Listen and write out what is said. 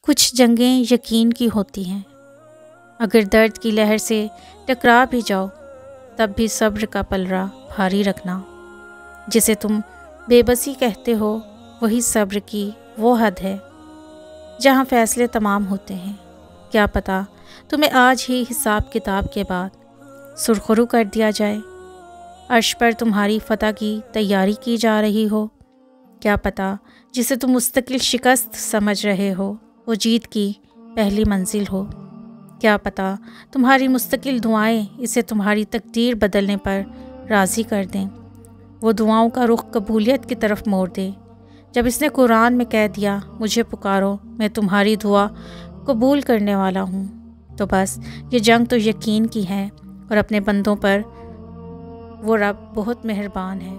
کچھ جنگیں یقین کی ہوتی ہیں، اگر درد کی لہر سے ٹکرا بھی جاؤ تب بھی صبر کا پلڑا بھاری رکھنا۔ جسے تم بے بسی کہتے ہو وہی صبر کی وہ حد ہے جہاں فیصلے تمام ہوتے ہیں۔ کیا پتہ تمہیں آج ہی حساب کتاب کے بعد سرخرو کر دیا جائے، عرش پر تمہاری فتح کی تیاری کی جا رہی ہو۔ کیا پتہ جسے تم مستقل شکست سمجھ رہے ہو وہ جیت کی پہلی منزل ہو۔ کیا پتہ تمہاری مستقل دعائیں اسے تمہاری تقدیر بدلنے پر راضی کر دیں، وہ دعاؤں کا رخ قبولیت کی طرف موڑ دے۔ جب اس نے قرآن میں کہہ دیا مجھے پکارو میں تمہاری دعا قبول کرنے والا ہوں، تو بس یہ جنگ تو یقین کی ہے، اور اپنے بندوں پر وہ رب بہت مہربان ہے۔